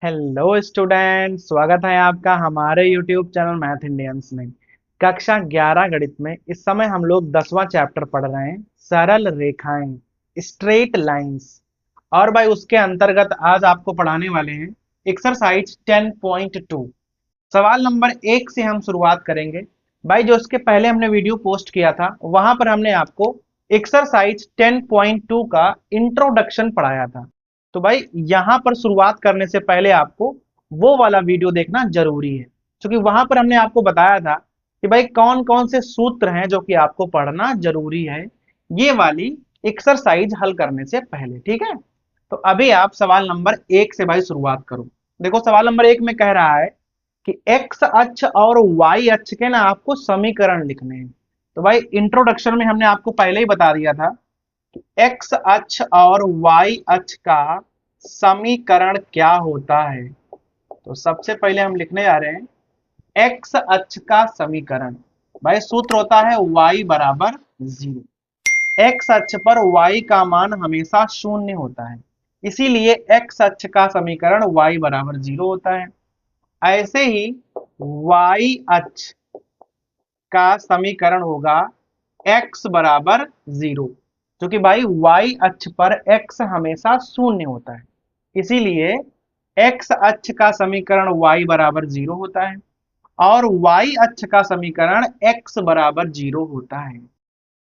Hello student, स्वागत है आपका हमारे यूट्यूब चैनल मैथ इंडियंस में। कक्षा 11 गणित में इस समय हम लोग 10वां चैप्टर पढ़ रहे हैं, सरल रेखाएं, स्ट्रेट लाइंस। और भाई उसके अंतर्गत आज आपको पढ़ाने वाले हैं एक्सरसाइज 10.2। सवाल नंबर 1 से हम शुरुआत करेंगे। भाई जो इसके पहले हमने वीडियो पोस्ट किया था वहां पर हमने आपको एक्सरसाइज 10.2 का इंट्रोडक्शन पढ़ाया था। तो भाई यहां पर शुरुआत करने से पहले आपको वो वाला वीडियो देखना जरूरी है, क्योंकि वहां पर हमने आपको बताया था कि भाई कौन कौन से सूत्र हैं जो कि आपको पढ़ना जरूरी है ये वाली एक्सरसाइज हल करने से पहले। ठीक है, तो अभी आप सवाल नंबर 1 से भाई शुरुआत करो। देखो सवाल नंबर 1 में कह रहा है कि एक्स अक्ष और वाई अक्ष के ना आपको समीकरण लिखने हैं। तो भाई इंट्रोडक्शन में हमने आपको पहले ही बता दिया था कि एक्स अक्ष और वाई अक्ष का समीकरण क्या होता है। तो सबसे पहले हम लिखने जा रहे हैं एक्स अक्ष का समीकरण। भाई सूत्र होता है y बराबर 0। एक्स अक्ष पर y का मान हमेशा शून्य होता है, इसीलिए एक्स अक्ष का समीकरण y बराबर 0 होता है। ऐसे ही y अक्ष का समीकरण होगा x बराबर 0, क्योंकि भाई y अक्ष पर x हमेशा शून्य होता है, इसीलिए x अक्ष का समीकरण y बराबर 0 होता है और y अक्ष का समीकरण x बराबर 0 होता है।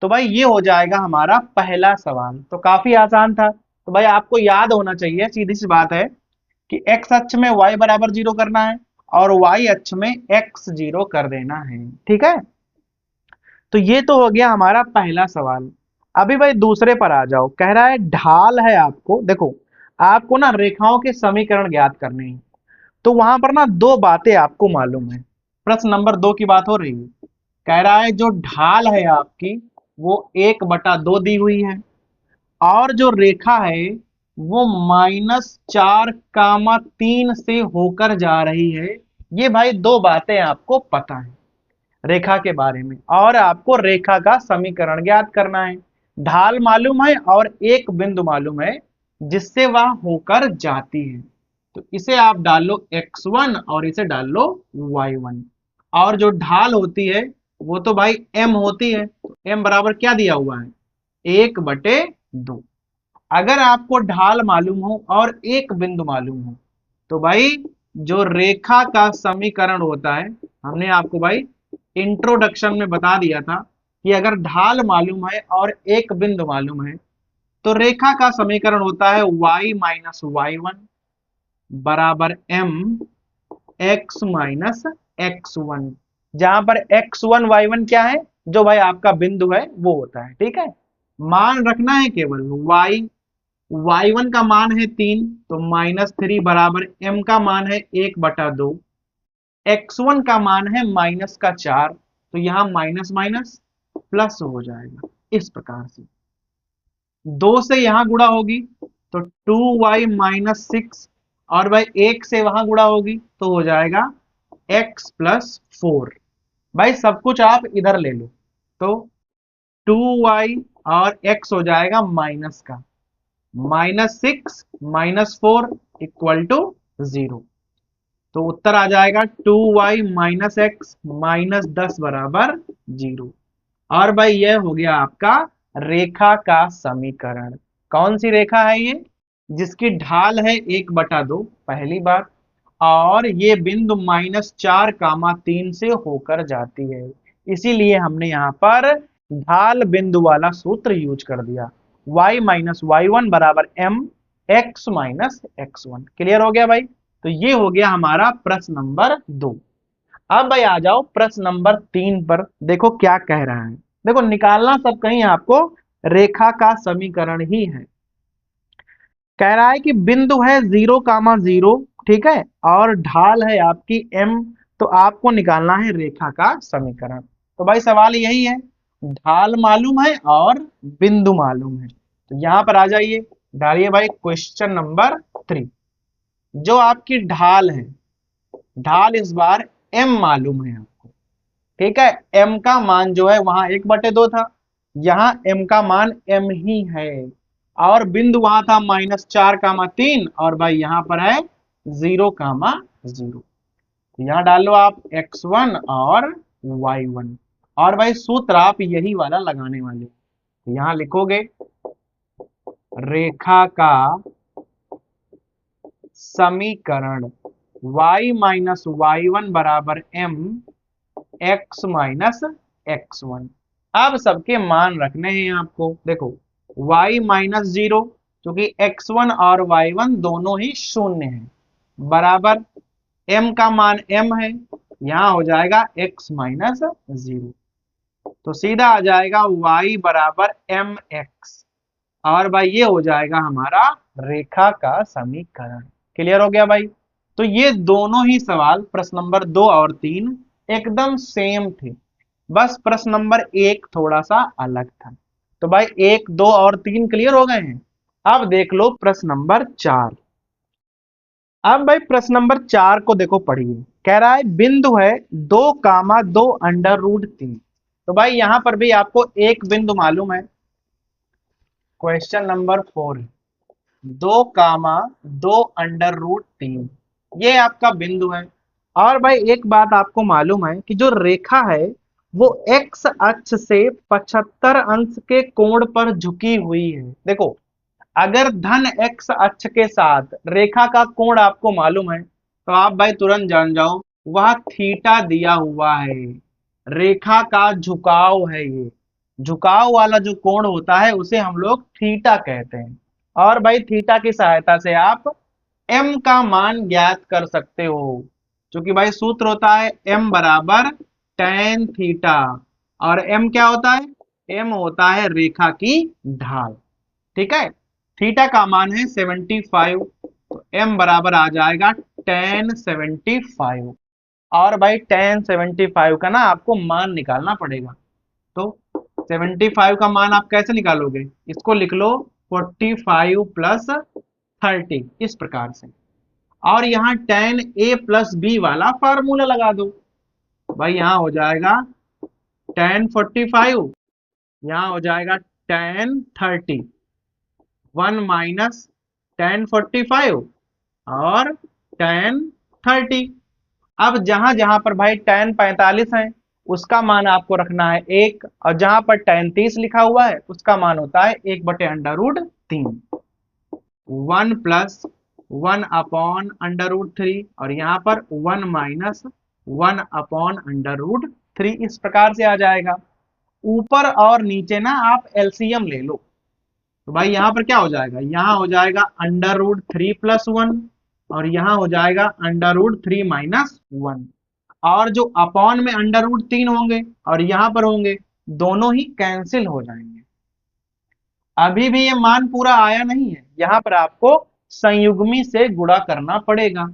तो भाई ये हो जाएगा हमारा पहला सवाल। तो काफी आसान था। तो भाई आपको याद होना चाहिए, सीधी सी बात है कि x अक्ष में y बराबर 0 करना है और y अक्ष में x 0 कर देना है। ठीक है, तो ये तो हो गया हमारा पहला सवाल। अभी भाई दूसरे पर आ जाओ। कह रहा है ढाल है, आपको देखो आपको ना रेखाओं के समीकरण ज्ञात करने हैं। तो वहां पर ना दो बातें आपको मालूम है। प्रश्न नंबर 2 की बात हो रही है। कह रहा है जो ढाल है आपकी वो 1/2 दी हुई है और जो रेखा है वो -4, 3 से होकर जा रही है। ये भाई दो बातें आपको पता है रेखा के बारे में, और आपको रेखा का समीकरण ज्ञात करना है। ढाल मालूम है और एक बिंदु मालूम है जिससे वह होकर जाती है। तो इसे आप डाल लो x1 और इसे डाल लो y1। और जो ढाल होती है वो तो भाई m होती है। तो m बराबर क्या दिया हुआ है, 1/2। अगर आपको ढाल मालूम हो और एक बिंदु मालूम हो तो भाई जो रेखा का समीकरण होता है, हमने आपको भाई इंट्रोडक्शन में बता दिया था कि अगर ढाल मालूम है और एक बिंदु मालूम है तो रेखा का समीकरण होता है y माइनस y1 बराबर m x माइनस x1, जहां पर x1 y1 क्या है, जो भाई आपका बिंदु है वो होता है। ठीक है, मान रखना है केवल y1 का मान है 3, तो -3 बराबर m का मान है 1/2, x1 का मान है -4, तो यहां माइनस माइनस प्लस हो जाएगा। इस प्रकार से 2 से यहां गुणा होगी तो 2y-6, और भाई 1 से वहां गुणा होगी तो हो जाएगा x+4। भाई सब कुछ आप इधर ले लो तो 2y और x हो जाएगा माइनस का, -6 -4 = 0। तो उत्तर आ जाएगा 2y-x -10 बराबर 0। और भाई यह हो गया आपका रेखा का समीकरण। कौन सी रेखा है ये, जिसकी ढाल है 1/2, पहली बात, और ये बिंदु -4, 3 से होकर जाती है। इसीलिए हमने यहाँ पर ढाल बिंदु वाला सूत्र यूज कर दिया, y-y1 बराबर m x-x1। क्लियर हो गया भाई। तो ये हो गया हमारा प्रश्न नंबर 2। अब भाई आ जाओ प्रश्न नंबर 3 पर। देखो क्या कह रहा है। देखो निकालना सब कहीं आपको रेखा का समीकरण ही है। कह रहा है कि बिंदु है 0, 0, ठीक है, और ढाल है आपकी m। तो आपको निकालना है रेखा का समीकरण। तो भाई सवाल यही है, ढाल मालूम है और बिंदु मालूम है। तो यहां पर आ जाइए, डालिए भाई क्वेश्चन नंबर 3। जो आपकी ढाल है, ढाल इस बार m मालूम है आपको। ठीक है, m का मान जो है वहां 1/2 था, यहाँ m का मान m ही है, और बिंदु वहां था -4, 3, और भाई यहां पर है 0,0। तो यहाँ डाल लो आप x1 और y1, और भाई सूत्र आप यही वाला लगाने वाले। तो यहाँ लिखोगे रेखा का समीकरण y माइनस y1 बराबर m x माइनस x1। अब सबके मान रखने हैं आपको। देखो y माइनस 0, क्योंकि x1 और y1 दोनों ही शून्य हैं, बराबर m का मान m है, यहां हो जाएगा x माइनस 0। तो सीधा आ जाएगा y बराबर एम एक्स, और भाई ये हो जाएगा हमारा रेखा का समीकरण। क्लियर हो गया भाई। तो ये दोनों ही सवाल प्रश्न नंबर 2 और 3 एकदम सेम थे, बस प्रश्न नंबर 1 थोड़ा सा अलग था। तो भाई 1, 2 और 3 क्लियर हो गए हैं। अब देख लो प्रश्न नंबर 4। अब भाई प्रश्न नंबर 4 को देखो, पढ़िए। कह रहा है बिंदु है 2,2 अंडर रूट 3। तो भाई यहां पर भी आपको एक बिंदु मालूम है। क्वेश्चन नंबर 4, 2,2 अंडर रूट 3, ये आपका बिंदु है। और भाई एक बात आपको मालूम है कि जो रेखा है वो एक्स अक्ष से 75 अंश के कोण पर झुकी हुई है। देखो अगर धन एक्स अक्ष के साथ रेखा का कोण आपको मालूम है, तो आप भाई तुरंत जान जाओ वह थीटा दिया हुआ है। रेखा का झुकाव है ये, झुकाव वाला जो कोण होता है उसे हम लोग थीटा कहते हैं। और भाई थीटा की सहायता से आप m का मान ज्ञात कर सकते हो, क्योंकि भाई सूत्र होता है m बराबर tan थीटा। और m क्या होता है? m होता है रेखा की ढाल। ठीक है, थीटा का मान है 75, तो m बराबर आ जाएगा tan 75। और भाई tan 75 का ना आपको मान निकालना पड़ेगा। तो 75 का मान आप कैसे निकालोगे? इसको लिख लो 45 प्लस 30, इस प्रकार से। और यहाँ tan a प्लस b वाला फार्मूला लगा दो। भाई यहाँ हो जाएगा tan 45, यहाँ हो जाएगा tan 30, 1 माइनस tan 45 और tan 30। अब जहां जहां पर भाई tan 45 है उसका मान आपको रखना है 1, और जहां पर tan 30 लिखा हुआ है उसका मान होता है 1/√3। 1 प्लस 1 अपॉन √3, और यहाँ पर 1 माइनस 1 अपॉन √3, इस प्रकार से आ जाएगा। ऊपर और नीचे ना आप एलसीएम ले लो। तो भाई यहाँ पर क्या हो जाएगा? यहाँ हो जाएगा √3 प्लस 1, और यहाँ हो जाएगा √3 माइनस 1। और जो अपॉन में √3 होंगे और यहाँ पर होंगे, दोनों ही कैंसिल हो जाएंगे। अभी भी ये मान पूरा आया नहीं है, यहाँ पर आपको संयुग्मी से गुणा करना पड़ेगा।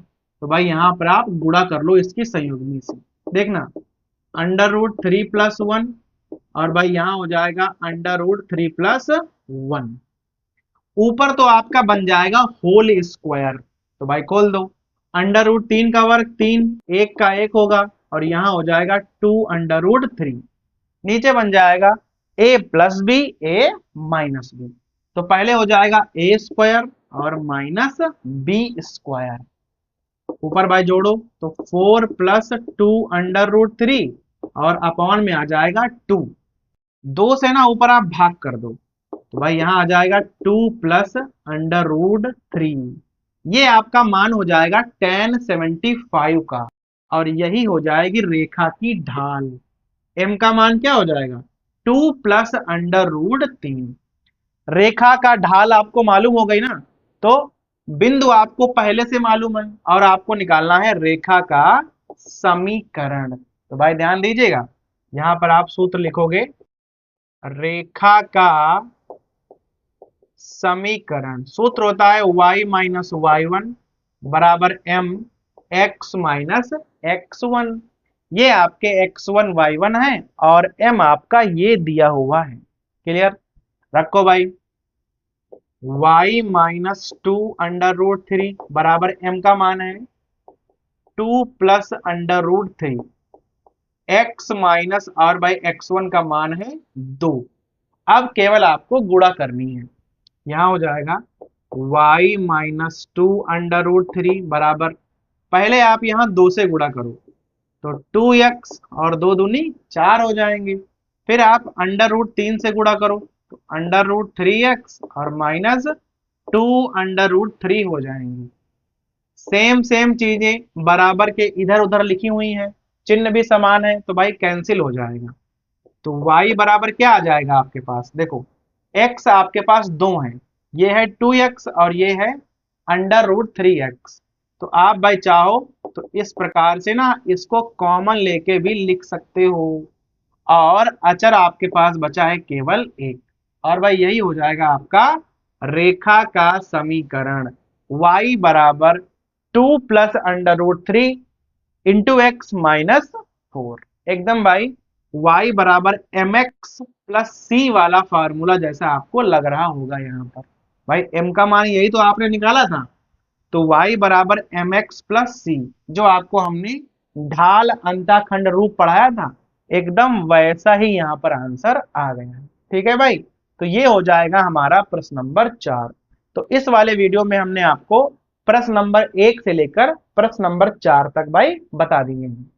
तो भाई यहाँ पर आप गुणा कर लो इसकी संयुग्मी से। देखना √3 प्लस 1, और भाई यहाँ हो जाएगा √3 प्लस 1। ऊपर तो आपका बन जाएगा होल स्क्वायर। तो भाई खोल दो, √3 का वर्ग 3, 1 का 1 होगा, और यहाँ हो जाएगा 2 √3। नीचे बन जाएगा a plus B, a minus B. तो पहले हो जाएगा a स्क्वायर और माइनस बी स्क्वायर। ऊपर भाई जोड़ो तो 4 प्लस 2 √3, और अपॉन में आ जाएगा 2। 2 से ना ऊपर आप भाग कर दो, तो भाई यहाँ आ जाएगा 2 प्लस √3। ये आपका मान हो जाएगा tan 75 का, और यही हो जाएगी रेखा की ढाल। m का मान क्या हो जाएगा? 2 प्लस √3। रेखा का ढाल आपको मालूम हो गई ना, तो बिंदु आपको पहले से मालूम है, और आपको निकालना है रेखा का समीकरण। तो भाई ध्यान दीजिएगा, यहां पर आप सूत्र लिखोगे रेखा का समीकरण। सूत्र होता है y माइनस y1 बराबर m x माइनस x1। ये आपके x1 y1 है, और m आपका ये दिया हुआ है। क्लियर? रखो भाई, y माइनस 2 √3 बराबर m का मान है 2 प्लस √3, x माइनस और बाई x1 का मान है 2। अब केवल आपको गुणा करनी है। यहां हो जाएगा y माइनस 2√3 बराबर, पहले आप यहाँ 2 से गुणा करो तो 2x और 2 दूनी 4 हो जाएंगे। फिर आप √3 से गुणा करो तो √3x और माइनस 2√3 हो जाएंगे। सेम सेम चीजें बराबर के इधर उधर लिखी हुई हैं, चिन्ह भी समान है तो भाई कैंसिल हो जाएगा। तो y बराबर क्या आ जाएगा आपके पास, देखो x आपके पास दो है, ये है 2x और ये है √3x। तो आप भाई चाहो तो इस प्रकार से ना इसको कॉमन लेके भी लिख सकते हो, और अचर आपके पास बचा है केवल एक, और भाई यही हो जाएगा आपका रेखा का समीकरण। y बराबर 2 + √3 इंटू एक्स माइनस 4। एकदम भाई y बराबर mx प्लस सी वाला फार्मूला जैसा आपको लग रहा होगा यहाँ पर। भाई m का मान यही तो आपने निकाला था, तो y बराबर mx प्लस सी, जो आपको हमने ढाल अंताखंड रूप पढ़ाया था, एकदम वैसा ही यहाँ पर आंसर आ गया। ठीक है भाई, तो ये हो जाएगा हमारा प्रश्न नंबर 4। तो इस वाले वीडियो में हमने आपको प्रश्न नंबर 1 से लेकर प्रश्न नंबर 4 तक भाई बता दिए हैं।